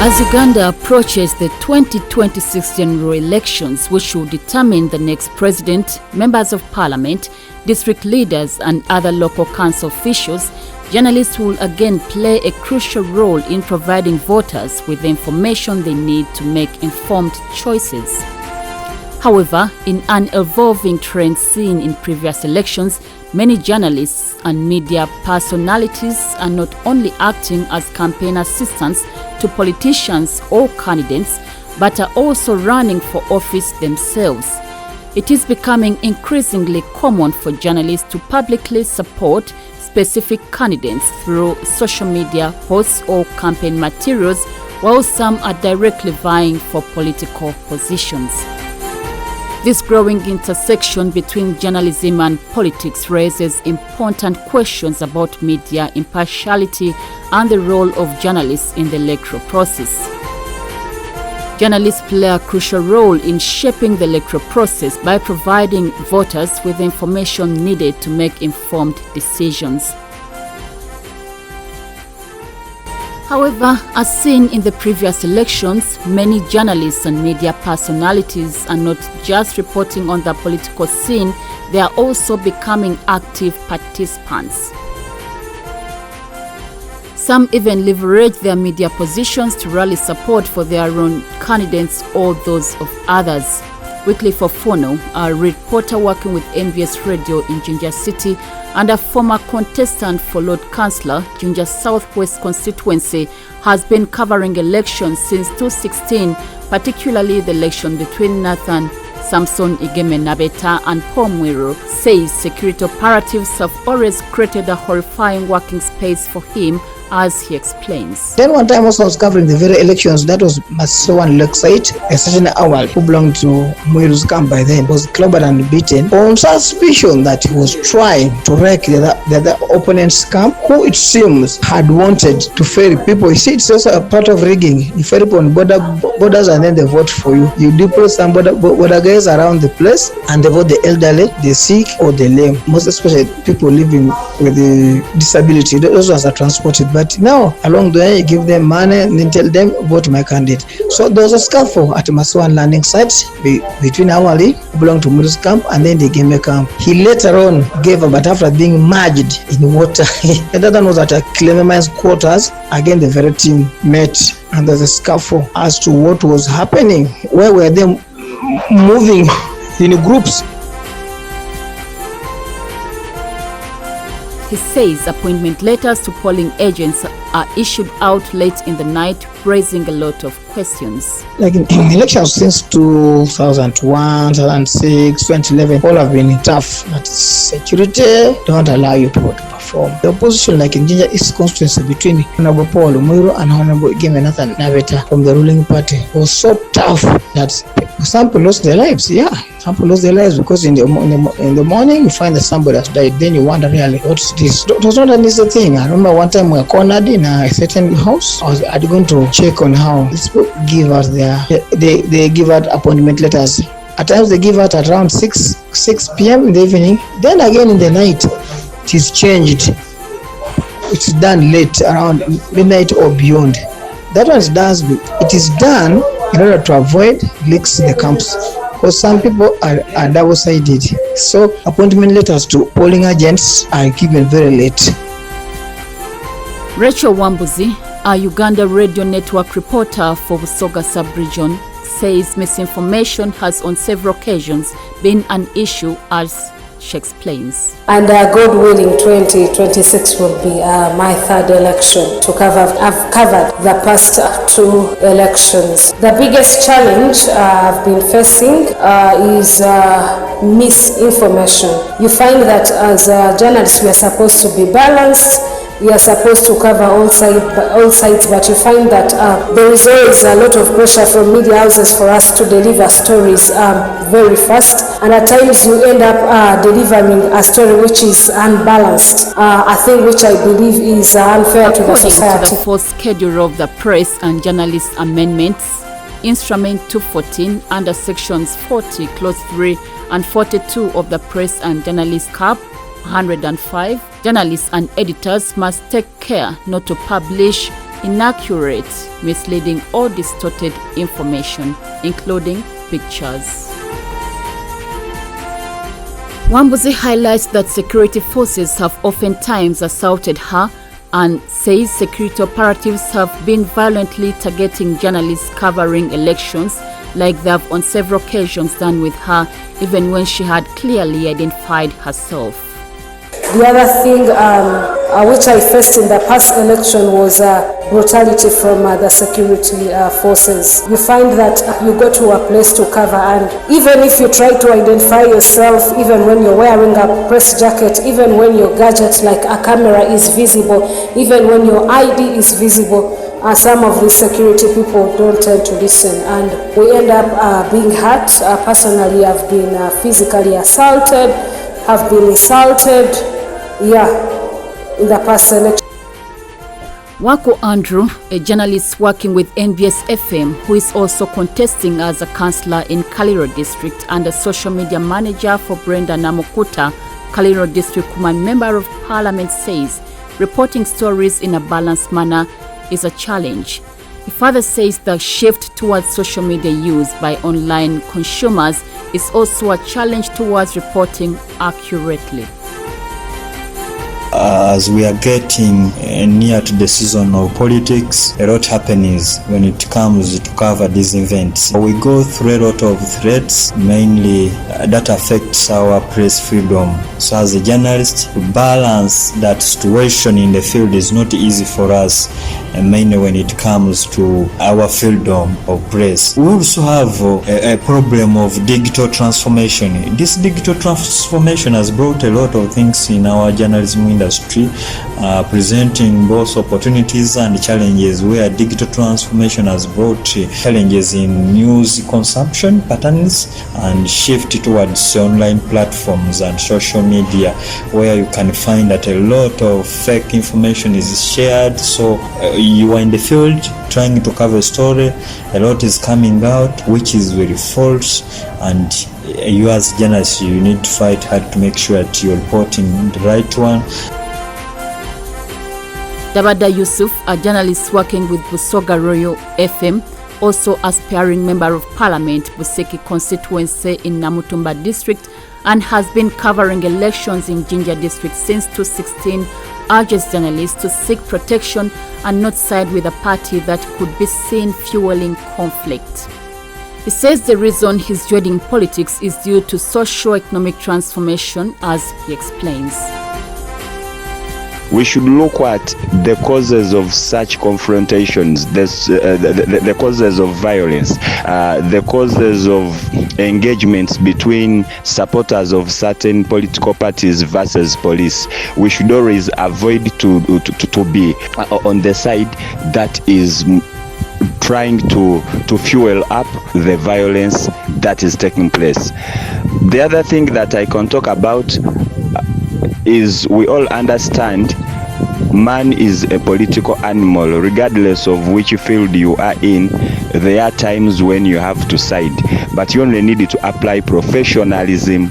As Uganda approaches the 2026 general elections, which will determine the next president, members of parliament, district leaders and other local council officials, journalists will again play a crucial role in providing voters with the information they need to make informed choices. However, in an evolving trend seen in previous elections, many journalists and media personalities are not only acting as campaign assistants to politicians or candidates, but are also running for office themselves. It is becoming increasingly common for journalists to publicly support specific candidates through social media posts or campaign materials, while some are directly vying for political positions. This growing intersection between journalism and politics raises important questions about media impartiality and the role of journalists in the electoral process. Journalists play a crucial role in shaping the electoral process by providing voters with the information needed to make informed decisions. However, as seen in the previous elections, many journalists and media personalities are not just reporting on the political scene, they are also becoming active participants. Some even leverage their media positions to rally support for their own candidates or those of others. Wycliffe Ofono, a reporter working with NBS Radio in Jinja City and a former contestant for Lord Councillor, Jinja Southwest constituency, has been covering elections since 2016, particularly the election between Nathan Samson Igeme Nabeta and Paul Mwiru, says security operatives have always created a horrifying working space for him, as he explains. Then one time also I was covering the very elections, that was Masowan Lakeside, a certain Awal who belonged to Mwiru's camp by then was clobbered and beaten on suspicion that he was trying to wreck the other opponent's camp, who it seems had wanted to ferry people. You see, it's also a part of rigging. You ferry people on borders and then they vote for you. You deploy some border guys around the place and they vote the elderly, the sick or the lame, most especially people living with the disability. Those ones are transported. But now, along the way, you give them money and then tell them, vote my candidate. So there was a scuffle at Maswan landing site between Awali, who belonged to Mwiru's camp, and then the Igeme camp. He later on gave up, but after being merged in water. The other one was at a Clementine's quarters. Again, the very team met, and there's a scuffle as to what was happening. Where were they moving in groups? He says appointment letters to polling agents are issued out late in the night, raising a lot of questions. Like in elections since 2001, 2006, 2011, all have been tough. But security don't allow you to perform. The opposition, like in Jinja East constituency between Honorable Paul Mwiru and Honorable Igeme Nathan Nabeta from the ruling party, was so tough that some people lost their lives. Yeah, some people lost their lives because in the morning you find that somebody has died. Then you wonder really what's this. It was not an easy thing. I remember one time we were cornered in a certain house. I was going to check on how these people give us they give out appointment letters. At times they give out at around 6 p.m. in the evening. Then again in the night it is changed. It's done late around midnight or beyond. That one it is done in order to avoid leaks in the camps, because some people are double-sided. So appointment letters to polling agents are given very late. Rachel Wambuzi, a Uganda Radio Network reporter for Busoga sub-region, says misinformation has on several occasions been an issue, as she explains. And God willing, 2026 will be my third election to cover. I've covered the past two elections. The biggest challenge I've been facing is misinformation. You find that as journalists we are supposed to be balanced. We are supposed to cover all sides, but you find that there is always a lot of pressure from media houses for us to deliver stories very fast, and at times you end up delivering a story which is unbalanced, a thing which I believe is unfair to the society. According to the fourth schedule of the Press and Journalist Amendments, Instrument 214 under Sections 40, Clause 3 and 42 of the Press and Journalist Cap 105, journalists and editors must take care not to publish inaccurate, misleading or distorted information, including pictures. Wambuzi highlights that security forces have oftentimes assaulted her and says security operatives have been violently targeting journalists covering elections, like they have on several occasions done with her, even when she had clearly identified herself. The other thing which I faced in the past election was brutality from the security forces. You find that you go to a place to cover, and even if you try to identify yourself, even when you're wearing a press jacket, even when your gadget like a camera is visible, even when your ID is visible, some of these security people don't tend to listen, and we end up being hurt. Personally, I've been physically assaulted, have been insulted, in the past election. Wako Andrew, a journalist working with NBS FM, who is also contesting as a councillor in Akullo district and a social media manager for Brenda Namukuta, Akullo district woman member of parliament, says reporting stories in a balanced manner is a challenge. He further says the shift towards social media use by online consumers is also a challenge towards reporting accurately. As we are getting near to the season of politics, a lot happens when it comes to cover these events. We go through a lot of threats, mainly that affects our press freedom. So as a journalist, to balance that situation in the field is not easy for us, and mainly when it comes to our freedom of press. We also have a problem of digital transformation. This digital transformation has brought a lot of things in our journalism industry, presenting both opportunities and challenges, where digital transformation has brought challenges in news consumption patterns and shift towards online platforms and social media, where you can find that a lot of fake information is shared. So you are in the field trying to cover a story, a lot is coming out which is very false, and you as journalists, you need to fight hard to make sure that you're reporting the right one. Dabada Yusuf, a journalist working with Busoga Royal FM, also aspiring member of parliament, Buseki constituency in Namutumba district, and has been covering elections in Jinja district since 2016, urges journalists to seek protection and not side with a party that could be seen fueling conflict. He says the reason he's joining politics is due to socio-economic transformation, as he explains. We should look at the causes of such confrontations, the causes of violence, the causes of engagements between supporters of certain political parties versus police. We should always avoid to be on the side that is trying to fuel up the violence that is taking place. The other thing that I can talk about is we all understand man is a political animal. Regardless of which field you are in, there are times when you have to side, but you only need to apply professionalism.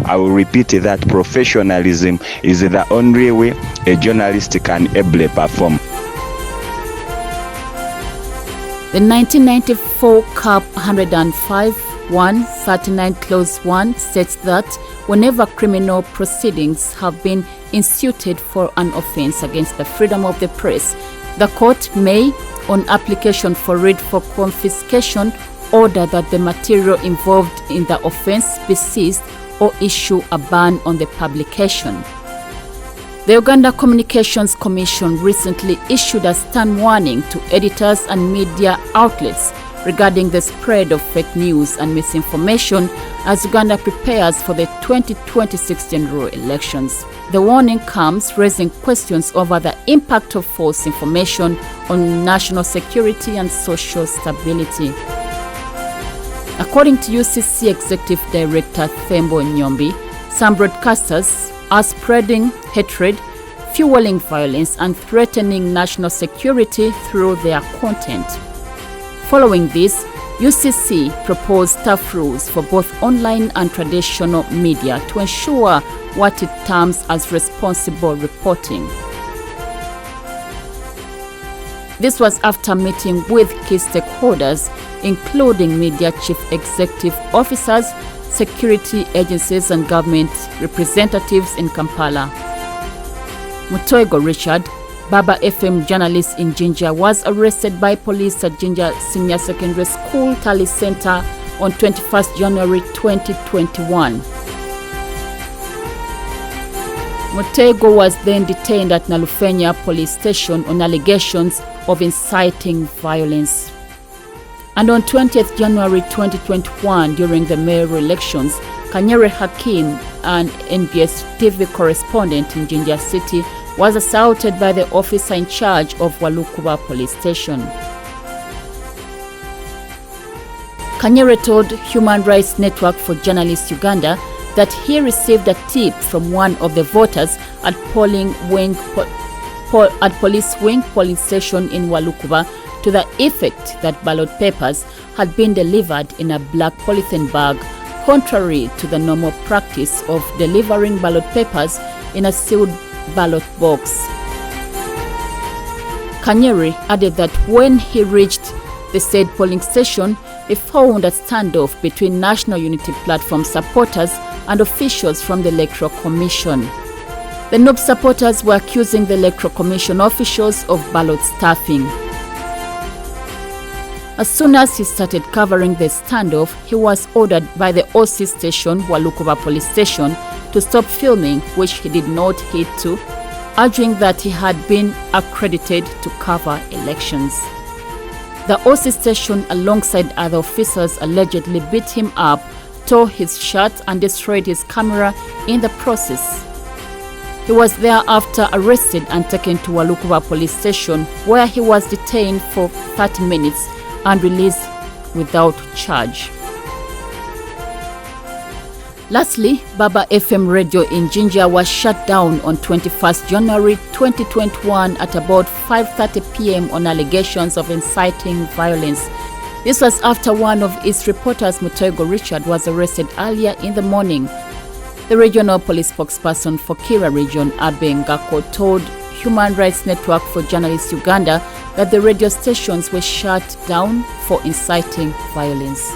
I will repeat that professionalism is the only way a journalist can ably perform. The 1994 Cap 105(1)39 Clause 1 states that whenever criminal proceedings have been instituted for an offense against the freedom of the press, the court may, on application for writ for confiscation, order that the material involved in the offense be seized or issue a ban on the publication. The Uganda Communications Commission recently issued a stern warning to editors and media outlets regarding the spread of fake news and misinformation as Uganda prepares for the 2026 general elections. The warning comes raising questions over the impact of false information on national security and social stability. According to UCC Executive Director Thembo Nyombi, some broadcasters are spreading hatred, fueling violence, and threatening national security through their content. Following this, UCC proposed tough rules for both online and traditional media to ensure what it terms as responsible reporting. This was after meeting with key stakeholders, including media chief executive officers, security agencies and government representatives in Kampala. Mutoego Richard, Baba FM journalist in Jinja, was arrested by police at Jinja Senior Secondary School Tally Center on 21st January 2021. Mutoego was then detained at Nalufenya Police Station on allegations of inciting violence. And on 20th January 2021, during the mayoral elections, Kanyere Hakim, an NBS TV correspondent in Jinja City, was assaulted by the officer in charge of Walukuba Police Station. Kanyere told Human Rights Network for Journalists Uganda that he received a tip from one of the voters at Police Wing Polling Station in Walukuba to the effect that ballot papers had been delivered in a black polythene bag, contrary to the normal practice of delivering ballot papers in a sealed ballot box. Kanyere added that when he reached the said polling station, he found a standoff between National Unity Platform supporters and officials from the Electoral Commission. The NUP supporters were accusing the Electoral Commission officials of ballot stuffing. As soon as he started covering the standoff, he was ordered by the OC station, Walukuba Police Station, to stop filming, which he did not heed to, arguing that he had been accredited to cover elections. The OC station, alongside other officers, allegedly beat him up, tore his shirt and destroyed his camera in the process. He was thereafter arrested and taken to Walukuba Police Station, where he was detained for 30 minutes and released without charge. Lastly, Baba FM radio in Jinja was shut down on 21st January 2021 at about 5:30 p.m. on allegations of inciting violence. This was after one of its reporters, Mutoego Richard, was arrested earlier in the morning. The regional police spokesperson for Kira region, Abe Ngako, told Human Rights Network for Journalists Uganda that the radio stations were shut down for inciting violence.